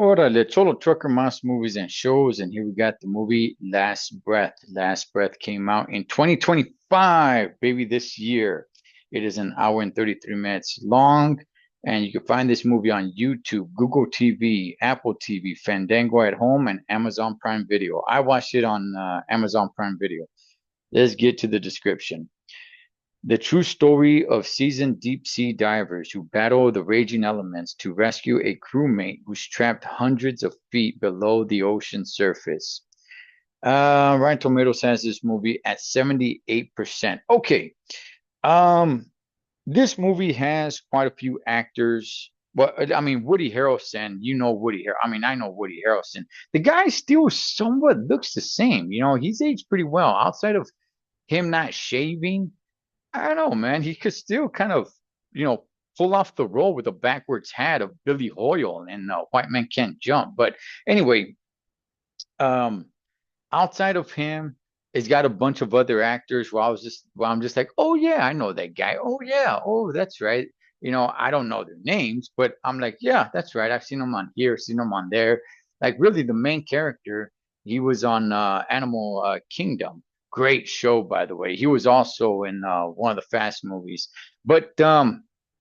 Órale, Cholo Trucker Mas movies and shows, and here we got the movie Last Breath. Last Breath came out in 2025, baby, this year. It is an hour and 33 minutes long, and you can find this movie on YouTube, Google TV, Apple TV, Fandango at Home, and Amazon Prime Video. I watched it on Amazon Prime Video. Let's get to the description. The true story of seasoned deep sea divers who battle the raging elements to rescue a crewmate who's trapped hundreds of feet below the ocean surface. Rotten Tomatoes has this movie at 78%. Okay. Um, this movie has quite a few actors. Well, I mean, Woody Harrelson, you know Woody Har I mean, I know Woody Harrelson. The guy still somewhat looks the same. He's aged pretty well. Outside of him not shaving, I don't know, man. He could still kind of, you know, pull off the role with a backwards hat of Billy Hoyle and White Man Can't Jump. But anyway, um, outside of him, it's got a bunch of other actors where I'm just like, oh yeah, I know that guy. Oh yeah, oh that's right. I don't know their names, but I'm like, yeah, that's right. I've seen them on here, seen them on there. Like really, the main character, he was on Animal Kingdom. Great show, by the way. He was also in one of the Fast movies. But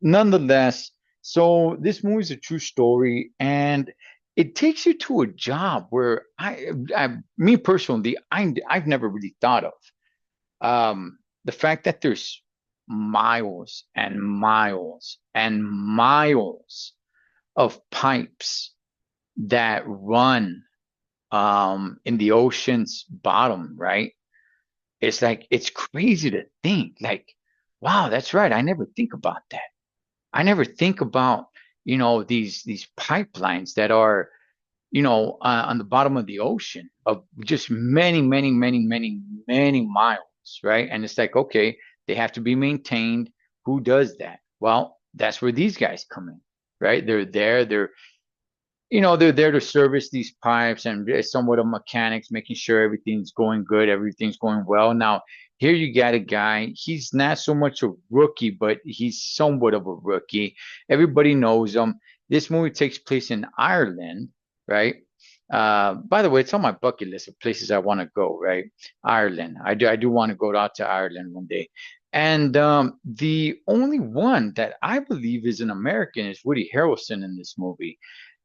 nonetheless, so this movie is a true story, and it takes you to a job where me personally, I've never really thought of. The fact that there's miles and miles and miles of pipes that run in the ocean's bottom, right? It's like it's crazy to think, like, wow, that's right. I never think about that. I never think about, these pipelines that are on the bottom of the ocean of just many, many, many, many, many miles, right? And it's like, okay, they have to be maintained. Who does that? Well, that's where these guys come in, right? They're there to service these pipes and somewhat of mechanics, making sure everything's going good, everything's going well. Now, here you got a guy, he's not so much a rookie, but he's somewhat of a rookie. Everybody knows him. This movie takes place in Ireland, right? By the way, it's on my bucket list of places I want to go, right? Ireland. I do want to go out to Ireland one day. And the only one that I believe is an American is Woody Harrelson in this movie,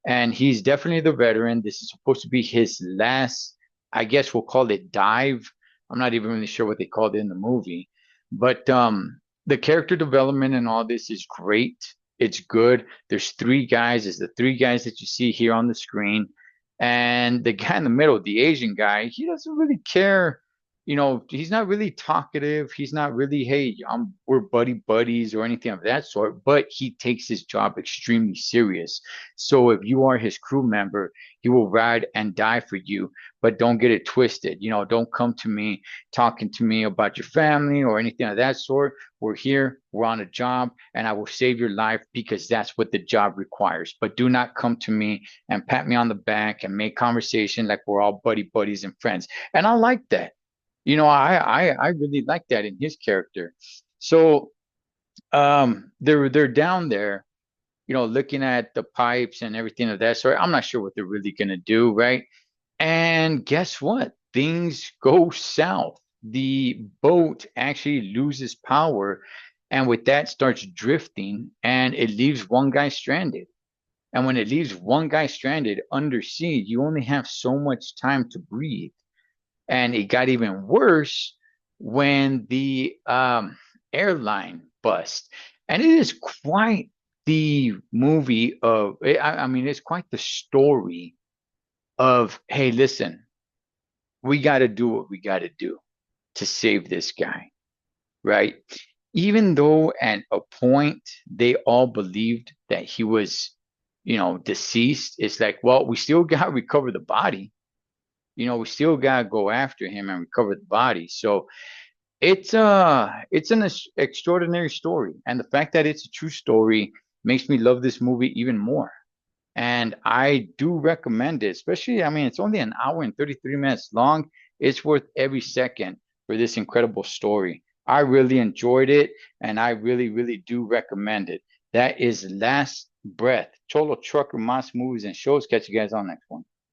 and he's definitely the veteran. This is supposed to be his last, I guess we'll call it dive. I'm not even really sure what they called it in the movie, but the character development and all this is great. It's good. There's three guys. It's the three guys that you see here on the screen, and the guy in the middle, the Asian guy, he doesn't really care. He's not really talkative. He's not really, hey, we're buddies or anything of that sort, but he takes his job extremely serious. So if you are his crew member, he will ride and die for you, but don't get it twisted. Don't come to me talking to me about your family or anything of that sort. We're here, we're on a job, and I will save your life because that's what the job requires. But do not come to me and pat me on the back and make conversation like we're all buddies and friends. And I like that. I really like that in his character. So they're down there, looking at the pipes and everything of that sort. I'm not sure what they're really gonna do, right? And guess what? Things go south. The boat actually loses power, and with that starts drifting, and it leaves one guy stranded. And when it leaves one guy stranded under sea, you only have so much time to breathe. And it got even worse when the airline bust. And it is quite the movie of, I mean, it's quite the story of, hey, listen, we got to do what we got to do to save this guy, right? Even though at a point they all believed that he was, deceased, it's like, well, we still got to recover the body. We still gotta go after him and recover the body. So it's an extraordinary story, and the fact that it's a true story makes me love this movie even more. And I do recommend it, especially, I mean, it's only an hour and 33 minutes long. It's worth every second for this incredible story. I really enjoyed it, and I really, really do recommend it. That is Last Breath. Cholo Trucker, Moss movies and shows. Catch you guys on next one.